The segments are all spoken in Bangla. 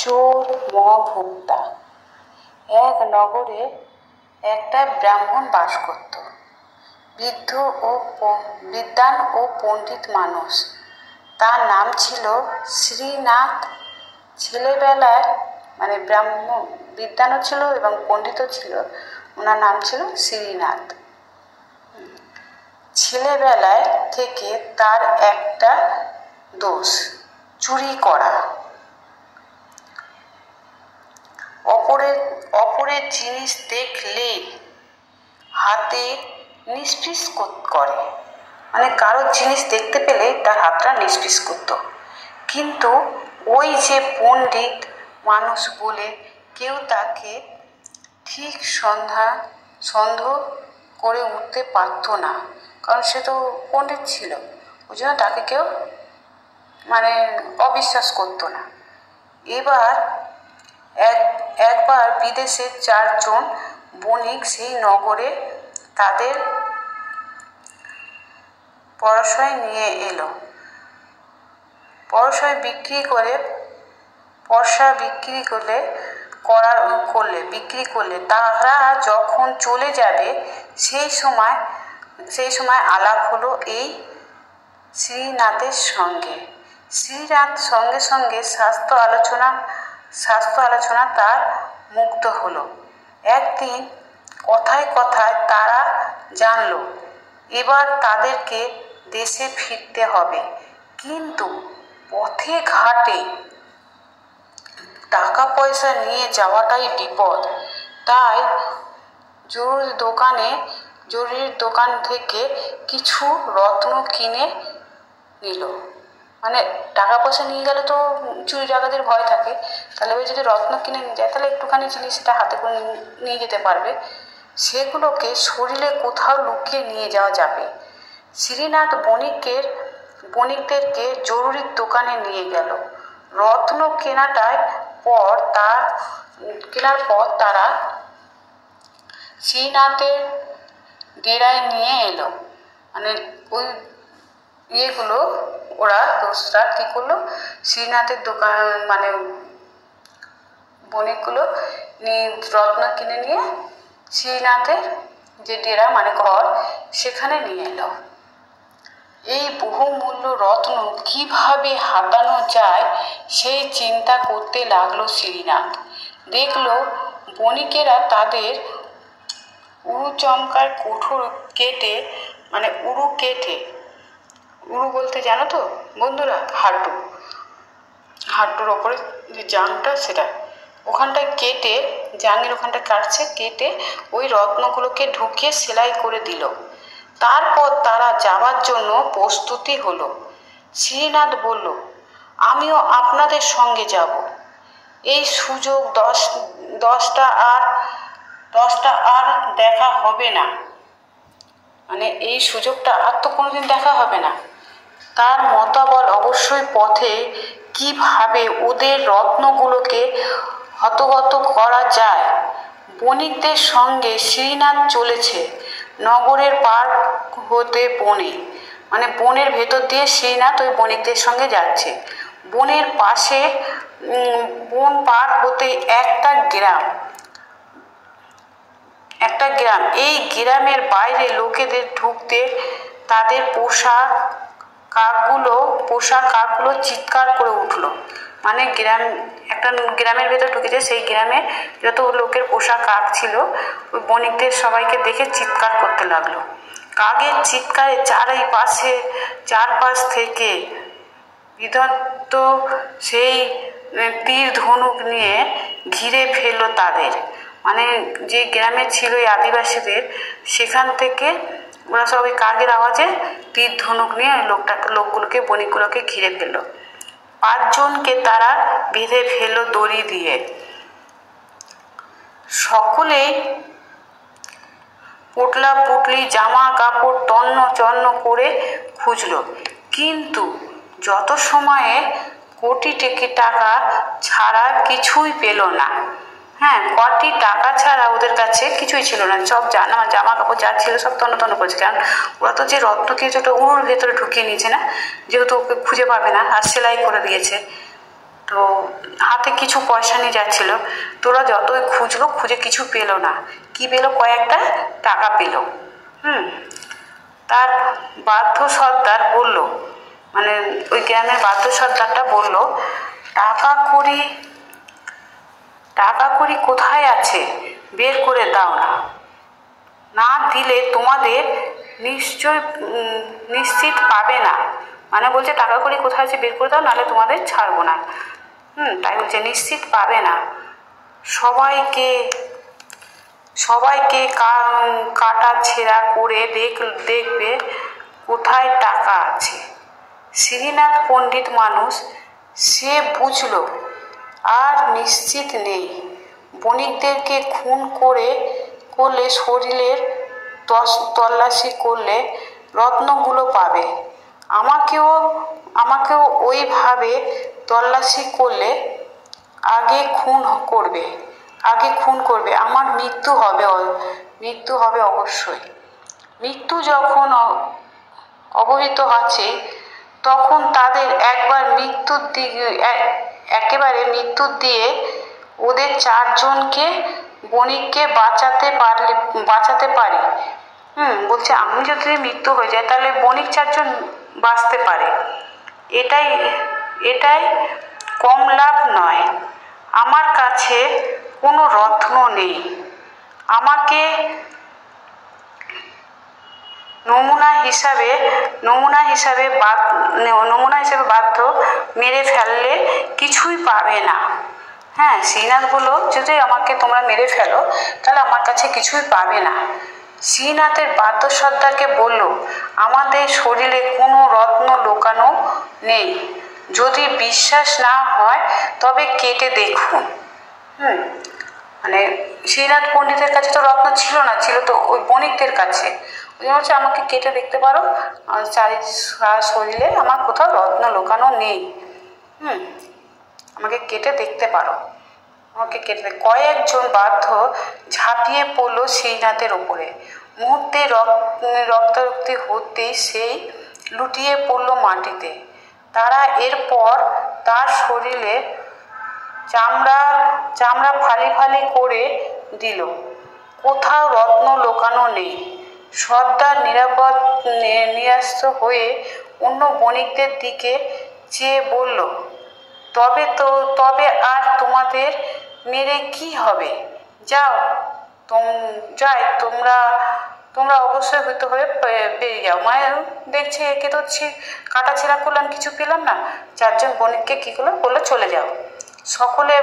চোর মহাভোক্তা। এক নগরে একটা ব্রাহ্মণ বাস করত। বিদ্বান ও পণ্ডিত মানুষ। তার নাম ছিল শ্রীনাথ। ছেলেবেলায় বিদ্বানও ছিল এবং পণ্ডিতও ছিল। ওনার নাম ছিল শ্রীনাথ। ছেলেবেলায় থেকে তার একটা দোষ, চুরি করা। অপরের জিনিস দেখলেই হাতে নিষ্পিস করে, কারোর জিনিস দেখতে পেলে তার হাতটা নিষ্পিস করত। কিন্তু ওই যে পণ্ডিত মানুষ বলে কেউ তাকে ঠিক সন্দেহ করে উঠতে পারত না, কারণ সে তো পণ্ডিত ছিল। ওই জন্য তাকে কেউ অবিশ্বাস করতো না। একবার বিদেশের 4 জন বণিক সেই নগরে তাদের পরশ্রয় নিয়ে এলো। পরশা বিক্রি করলে তারা যখন চলে যাবে সেই সময় আলাপ হলো এই শ্রীনাথের সঙ্গে। শ্রীনাথ সঙ্গে সঙ্গে স্বাস্থ্য আলোচনা তার মুগ্ধ হলো। একদিন কথায় তারা জানল এবার তাদেরকে দেশে ফিরতে হবে, কিন্তু পথে ঘাটে টাকা পয়সা নিয়ে যাওয়াটাই বিপদ। তাই জরুরির দোকান থেকে কিছু রত্ন কিনে নিল। টাকা পয়সা নিয়ে গেলে তো চুরি ডাকাতির ভয় থাকে, তাহলে ওই যদি রত্ন কিনে নিয়ে যায় তাহলে একটুখানি জিনিসটা হাতে করে নিয়ে যেতে পারবে। সেগুলোকে শরীরে কোথাও লুকিয়ে নিয়ে যাওয়া যাবে। শ্রীনাথ বণিকদেরকে জরুরির দোকানে নিয়ে গেল। রত্ন কেনার পর তারা শ্রীনাথের ডেরায় নিয়ে এলো। ওই ওরা দোসরা কি করলো, শ্রীনাথের দোকান বণিকগুলো রত্ন কিনে নিয়ে শ্রীনাথের যে ডেরা ঘর সেখানে নিয়ে এলো। এই বহুমূল্য রত্ন কিভাবে হাতানো যায় সেই চিন্তা করতে লাগলো শ্রীনাথ। দেখলো বণিকেরা তাদের উরুচমকার কোঠর কেটে উরু বলতে জানো তো বন্ধুরা, হাঁটুর ওপরে যে জাংটা, সেটা ওখানটায় কেটে, জাঙের ওখানটা কাটছে, কেটে ওই রত্নগুলোকে ঢুকিয়ে সেলাই করে দিল। তারপর তারা যাওয়ার জন্য প্রস্তুতি হলো। শ্রীনাথ বলল, আমিও আপনাদের সঙ্গে যাব। এই সুযোগ দশটা আর দেখা হবে না, এই সুযোগটা আর তো কোনোদিন দেখা হবে না। তার মতাবল অবশ্যই পথে কিভাবে ওদের রত্নগুলোকে হতগত করা যায়। বণিকদের সঙ্গে শ্রীনাথ চলেছে। নগরের পার হতে বনের ভেতর দিয়ে শ্রীনাথ ওই বণিকদের সঙ্গে যাচ্ছে। বন পার হতে একটা গ্রাম। এই গ্রামের বাইরে লোকেদের ঢুকতে তাদের পোষা কাকগুলো চিৎকার করে উঠল। একটা গ্রামের ভেতর ঢুকেছে, সেই গ্রামে যত লোকের পোষা কাক ছিল ওই বণিকদের সবাইকে দেখে চিৎকার করতে লাগলো। কাকের চিৎকারে চারপাশ থেকে বিধত্ত সেই তীর ধনুক নিয়ে ঘিরে ফেললো তাদের। যে গ্রামে ছিল এই আদিবাসীদের, সেখান থেকে ওরা সব ওই কাকের আওয়াজে তীর ধনুক নিয়ে লোকগুলোকে বণিকগুলোকে ঘিরে ফেললো। 5 জনকে তারা বেঁধে ফেললো দড়ি দিয়ে। সকলেই পোটলা পুটলি জামা কাপড় তন্ন চন্ন করে খুঁজল, কিন্তু যত সময়ে কোটি টাকা ছাড়া কিছুই পেল না। কোটি টাকা ছাড়া ওদের কাছে কিছুই ছিল না। সব জামা কাপড় যা ছিল সব তন্ন করেছে, কারণ ওরা তো যে রত্নকে ওটা উড়ুর ভেতরে ঢুকিয়ে নিয়েছে না, যেহেতু ওকে খুঁজে পাবে না, আর সেলাই করে দিয়েছে। তো হাতে কিছু পয়সা নিয়ে যাচ্ছিল। তোরা যতই খুঁজলো, খুঁজে কিছু পেলো না। কি পেলো? কয়েকটা টাকা পেলো। তার বাধ্য সর্দার বলল, মানে ওই গ্রামের বাধ্য সর্দারটা বলল, টাকা কড়ি কোথায় আছে, বের করে দাও না, না দিলে তোমাদের নিশ্চিত পাবে না। মানে বলছে টাকা কড়ি কোথায় আছে বের করে দাও, নাহলে তোমাদের ছাড়বো না। তাই বলছে নিশ্চিত পাবে না। সবাইকে কাটা ছেঁড়া করে দেখবে কোথায় টাকা আছে। শ্রীনাথ পণ্ডিত মানুষ, সে বুঝল আর নিশ্চিত নেই। বণিকদেরকে খুন করলে শরীরের তল্লাশি করলে রত্নগুলো পাবে। আমাকেও ওইভাবে তল্লাশি করলে আগে খুন করবে। আমার মৃত্যু হবে অবশ্যই। মৃত্যু যখন অবহিত আছে, তখন তাদের একেবারে মৃত্যুর দিয়ে ওদের 4 জনকে বণিককে বাঁচাতে পারি। বলছে আমি যদি মৃত্যু হয়ে যায় তাহলে বণিক 4 জন বাঁচতে পারে। এটাই কম লাভ নয়। আমার কাছে কোনো রত্ন নেই। আমাকে নমুনা হিসাবে বাধ্য মেরে ফেললে কিছুই পাবে না। শ্রীনাথ বলল, যদি আমাকে তোমরা মেরে ফেলো তাহলে আমার কাছে কিছুই পাবে না। শ্রীনাথের বাধ্য সর্দারকে বলল, আমাদের শরীরে কোনো রত্ন লুকানো নেই। যদি বিশ্বাস না হয় তবে কেটে দেখুন। মানে শ্রীনাথ পণ্ডিতের কাছে তো রত্ন ছিল না, ছিল তো ওই বণিকদের কাছে। ওই জন্য হচ্ছে আমাকে কেটে দেখতে পারো, শরীরে আমার কোথাও রত্ন লুকানো নেই। আমাকে কেটে দেখতে পারো। কয়েকজন বাধ্য ঝাঁপিয়ে পড়লো শ্রীনাথের ওপরে। মুহূর্তে রক্তারক্তি হতেই সেই লুটিয়ে পড়লো মাটিতে। তারা এরপর তার শরীরে চামড়া ফালি করে দিল। কোথাও রত্ন লুকানো নেই। সর্দার নিরাস্ত হয়ে অন্য বণিকদের দিকে চেয়ে বলল, তবে আর তোমাদের মেরে কি হবে? তোমরা অবশ্যই হইতে হয়ে পেয়ে যাও। মায়ের দেখছে একে তো কাটা ছেঁড়া করলাম, কিছু পেলাম না। 4 জন বণিককে কি করলো, বললো চলে যাও। সকলে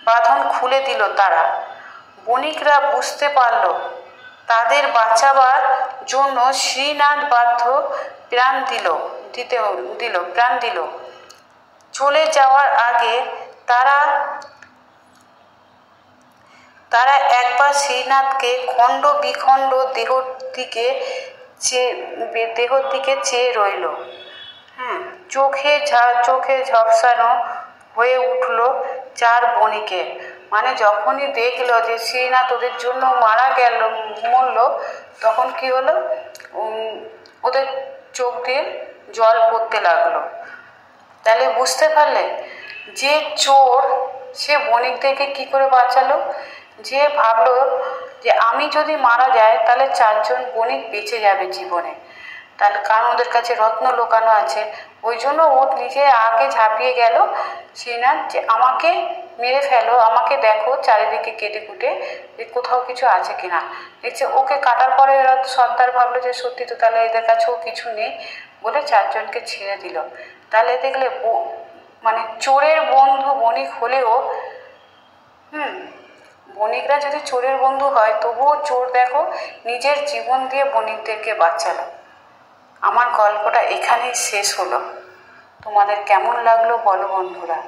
বাঁধন খুলে দিল। তারা বণিকরা বুঝতে পারল তাদের বাঁচাবার জন্য শ্রীনাথ প্রাণ দিল। চলে যাওয়ার আগে তারা একবার শ্রীনাথকে খণ্ড বিখণ্ড দেহর দিকে চেয়ে রইল। চোখে ঝাপসানো হয়ে উঠল 4 বণিকের। মানে যখনই দেখলো যে শ্রীনাথ ওদের জন্য মরল, তখন কি হলো, ওদের চোখ দিয়ে জল পড়তে লাগলো। তাহলে বুঝতে পারলে যে চোর, সে বণিকদেরকে কি করে বাঁচালো? যে ভাবলো যে আমি যদি মারা যাই তাহলে 4 জন বণিক বেঁচে যাবে জীবনে, তাহলে কারণ ওদের কাছে রত্ন লুকানো আছে। ওই জন্য ও নিজে আগে ঝাঁপিয়ে গেল শ্রীনাথ, যে আমাকে মেরে ফেলো, আমাকে দেখো চারিদিকে কেটে কুটে যে কোথাও কিছু আছে কিনা। দেখছে ওকে কাটার পরে এরা সর্দার ভাবলো যে সত্যি তো, তাহলে এদের কাছেও কিছু নেই বলে 4 জনকে ছেড়ে দিল। তাহলে দেখলে মানে চোরের বন্ধু বণিক হলেও, বণিকরা যদি চোরের বন্ধু হয়, তবুও চোর দেখো নিজের জীবন দিয়ে বণিকদেরকে বাঁচালো। আমার গল্পটা এখানেই শেষ হলো। তোমাদের কেমন লাগলো বলো বন্ধুরা।